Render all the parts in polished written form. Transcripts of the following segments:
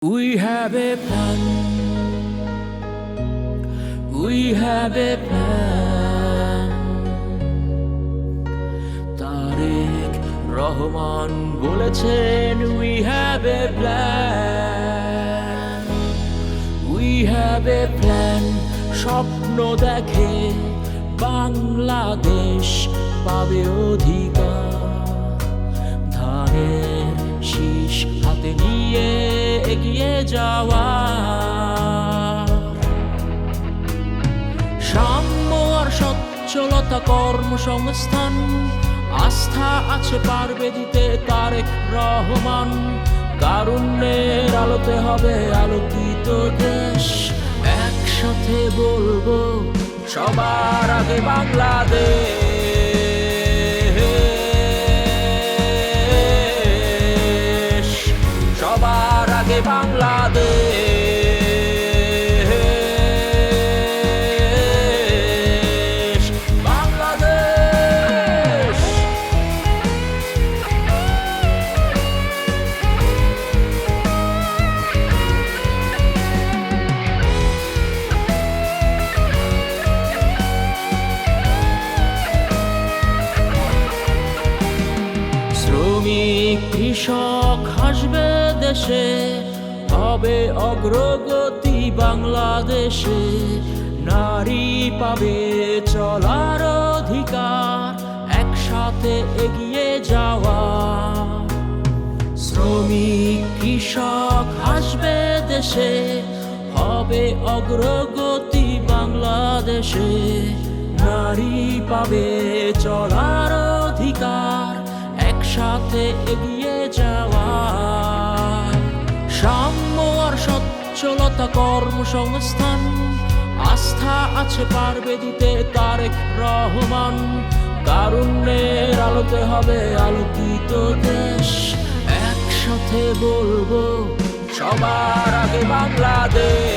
We have a plan. We have a plan. Tarique Rahman বলেছেন we have a plan. We have a plan. স্বপ্ন দেখে বাংলাদেশ পাবে অধিকার। ধানের শীষ হাতে নিয়ে এগিয়ে যাওয়া, সাম্য আর সচ্ছলতা, কর্মসংস্থান, আস্থা আছে পারবে দিতে তারেক রহমান। কারুণ্যের আলোতে হবে আলোকিত দেশ, একসাথে বলবো সবার আগে বাংলাদেশ, সবার আগে বাংলাদেশ, বাংলাদেশ। শ্রমিক কৃষক হাসবে দেশে, হবে অগ্রগতি বাংলাদেশে। নারী পাবে চলার অধিকার, একসাথে এগিয়ে যাওয়া। শ্রমিক কৃষক হাসবে দেশে, হবে অগ্রগতি বাংলাদেশে। নারী পাবে চলার অধিকার, একসাথে এগিয়ে যাওয়া। সাম্য আর সচ্ছলতা, কর্মসংস্থান, আস্থা আছে পারবে দিতে তারেক রহমান। কারুণ্যের আলোতে হবে আলোকিত দেশ, একসাথে বলবো সবার আগে বাংলাদেশ,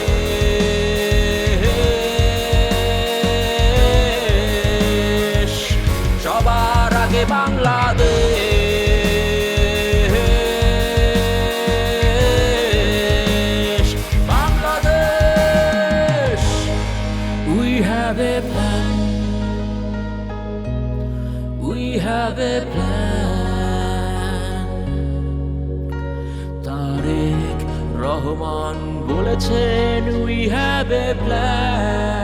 সবার আগে Bangladesh, Bangladesh. We have a plan. We have a plan. Tarique Rahman বলেছেন we have a plan.